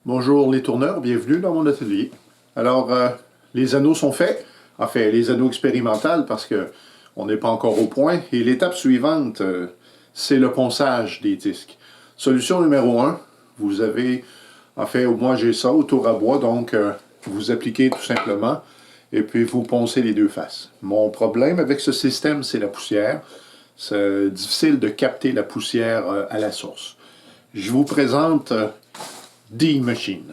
Bonjour les tourneurs, bienvenue dans mon atelier. Alors, les anneaux sont faits, enfin les anneaux expérimentaux parce que on n'est pas encore au point. Et l'étape suivante, c'est le ponçage des disques. Solution numéro 1, vous avez, moi j'ai ça au tour à bois, donc vous appliquez tout simplement et puis vous poncez les deux faces. Mon problème avec ce système, c'est la poussière. C'est difficile de capter la poussière à la source. Je vous présente D-Machine.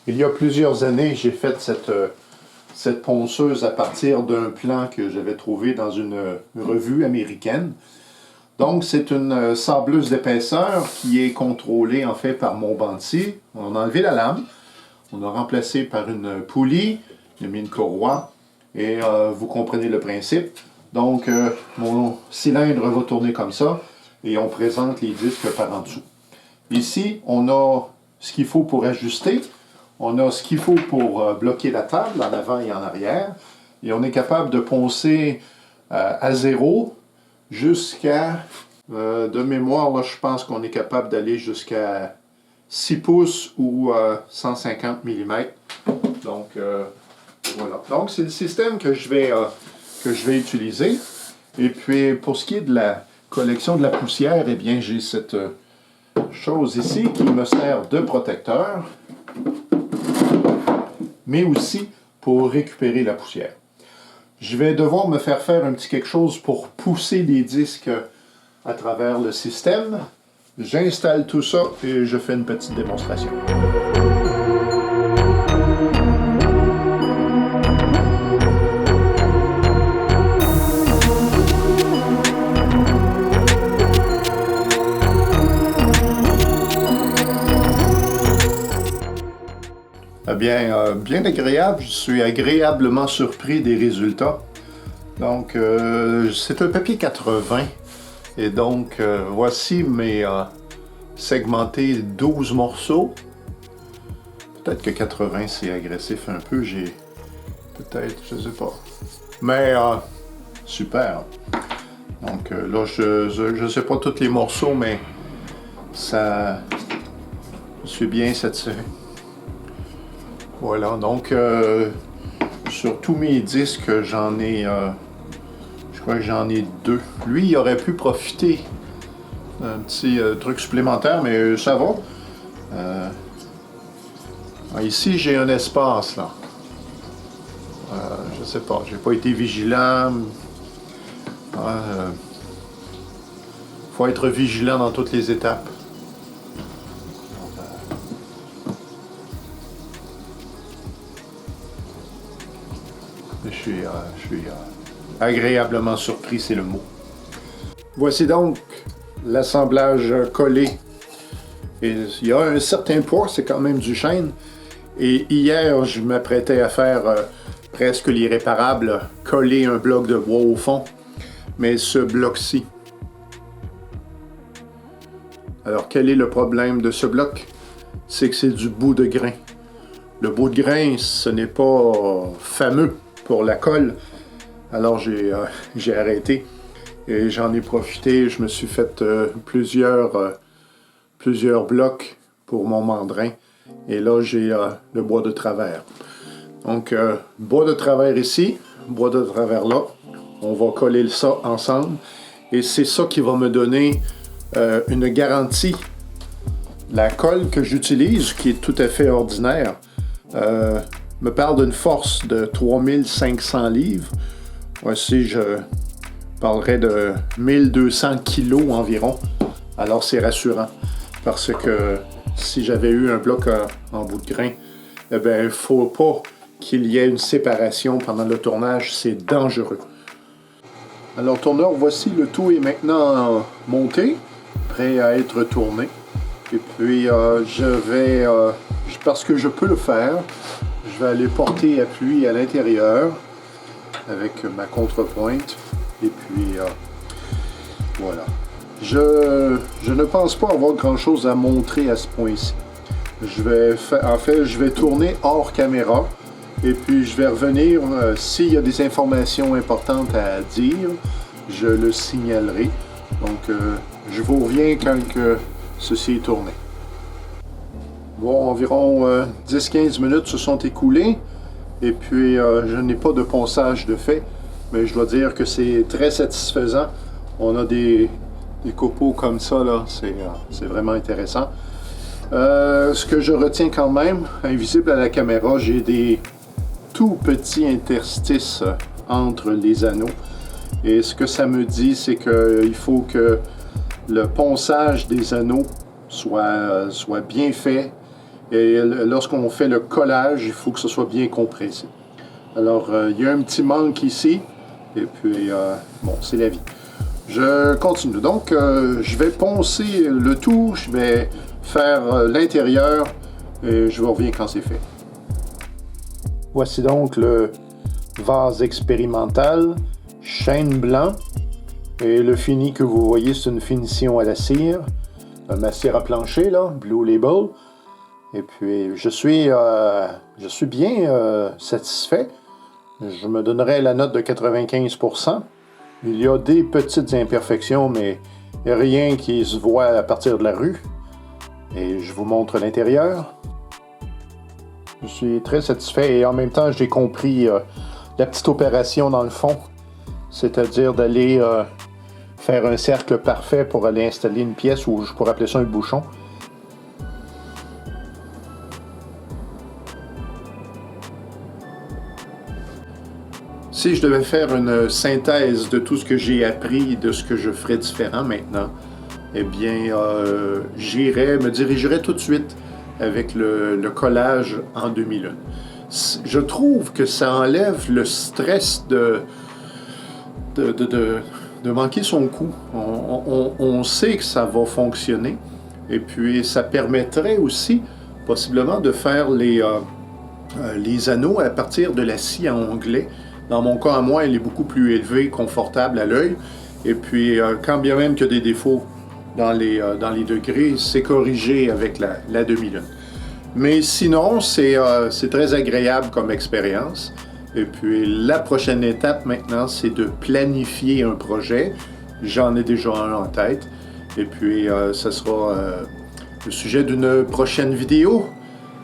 Il y a plusieurs années, j'ai fait cette ponceuse à partir d'un plan que j'avais trouvé dans une revue américaine. Donc, c'est une sableuse d'épaisseur qui est contrôlée en fait par mon bandetier. On a enlevé la lame, on a remplacé par une poulie, j'ai mis une courroie et vous comprenez le principe. Donc, mon cylindre va tourner comme ça et on présente les disques par en dessous. Ici, on a ce qu'il faut pour ajuster. On a ce qu'il faut pour bloquer la table en avant et en arrière. Et on est capable de poncer à 0 jusqu'à, de mémoire, là, je pense qu'on est capable d'aller jusqu'à 6 pouces ou 150 mm. Donc, voilà. Donc, c'est le système que je vais utiliser. Et puis, pour ce qui est de la collection de la poussière, eh bien, j'ai cette chose ici qui me sert de protecteur, mais aussi pour récupérer la poussière. Je vais devoir me faire un petit quelque chose pour pousser les disques à travers le système. J'installe tout ça et je fais une petite démonstration. Bien agréable, je suis agréablement surpris des résultats. Donc, c'est un papier 80 et donc voici mes segmentés 12 morceaux. Peut-être que 80 c'est agressif un peu, peut-être, je sais pas. Mais super. Donc là, je sais pas tous les morceaux, mais je suis bien satisfait. Voilà, donc sur tous mes disques, j'en ai, je crois que j'en ai 2. Lui, il aurait pu profiter d'un petit truc supplémentaire, mais ça va. Ici, j'ai un espace, là. Je sais pas, j'ai pas été vigilant. Faut être vigilant dans toutes les étapes. Je suis agréablement surpris, c'est le mot. Voici donc l'assemblage collé. Et il y a un certain poids, c'est quand même du chêne. Et hier, je m'apprêtais à faire presque l'irréparable, coller un bloc de bois au fond. Mais ce bloc-ci. Alors, quel est le problème de ce bloc? C'est que c'est du bout de grain. Le bout de grain, ce n'est pas fameux pour la colle. Alors j'ai arrêté et j'en ai profité. Je me suis fait plusieurs blocs pour mon mandrin. Et là, j'ai le bois de travers. Donc, bois de travers ici, bois de travers là. On va coller ça ensemble. Et c'est ça qui va me donner une garantie. La colle que j'utilise, qui est tout à fait ordinaire, me parle d'une force de 3500 livres. Voici, je parlerai de 1200 kilos environ. Alors, c'est rassurant. Parce que si j'avais eu un bloc en bout de grain, eh bien, il ne faut pas qu'il y ait une séparation pendant le tournage. C'est dangereux. Alors, tourneur, voici, le tout est maintenant monté, prêt à être tourné. Et puis, parce que je peux le faire, je vais aller porter appui à l'intérieur avec ma contrepointe. Et puis, voilà. Je ne pense pas avoir grand-chose à montrer à ce point-ci. Je vais tourner hors caméra. Et puis, je vais revenir. S'il y a des informations importantes à dire, je le signalerai. Donc, je vous reviens quand ceci est tourné. Bon, environ 10-15 minutes se sont écoulées. Et puis, je n'ai pas de ponçage de fait. Mais je dois dire que c'est très satisfaisant. On a des copeaux comme ça, là. C'est vraiment intéressant. Ce que je retiens quand même, invisible à la caméra, j'ai des tout petits interstices entre les anneaux. Et ce que ça me dit, c'est qu'il faut que le ponçage des anneaux soit bien fait. Et lorsqu'on fait le collage, il faut que ce soit bien compressé. Alors, il y a un petit manque ici. Et puis, bon, c'est la vie. Je continue. Donc, je vais poncer le tout. Je vais faire l'intérieur. Et je vous reviens quand c'est fait. Voici donc le vase expérimental, chêne blanc. Et le fini que vous voyez, c'est une finition à la cire. Ma cire à plancher, là, Blue Label. Et puis, je suis bien satisfait. Je me donnerais la note de 95%. Il y a des petites imperfections, mais rien qui se voit à partir de la rue. Et je vous montre l'intérieur. Je suis très satisfait et en même temps, j'ai compris la petite opération dans le fond. C'est-à-dire d'aller faire un cercle parfait pour aller installer une pièce, ou je pourrais appeler ça un bouchon. Si je devais faire une synthèse de tout ce que j'ai appris, de ce que je ferais différent maintenant, eh bien, me dirigerais tout de suite avec le collage en 2001. Je trouve que ça enlève le stress de manquer son coup. On sait que ça va fonctionner, et puis ça permettrait aussi possiblement de faire les anneaux à partir de la scie à onglet. Dans mon cas à moi, elle est beaucoup plus élevée, confortable à l'œil. Et puis, quand bien même qu'il y a des défauts dans les degrés, c'est corrigé avec la demi-lune. Mais sinon, c'est très agréable comme expérience. Et puis, la prochaine étape maintenant, c'est de planifier un projet. J'en ai déjà un en tête. Et puis, ce sera le sujet d'une prochaine vidéo.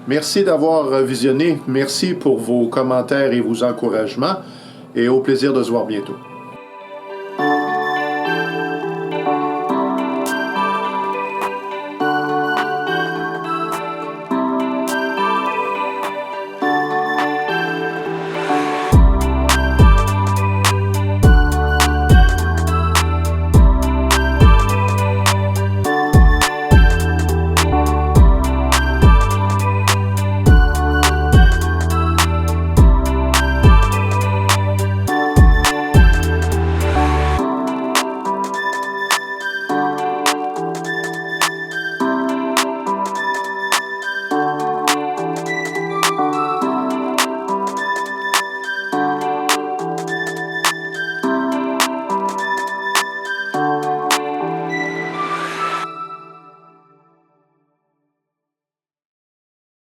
Merci d'avoir visionné. Merci pour vos commentaires et vos encouragements. Et au plaisir de se voir bientôt.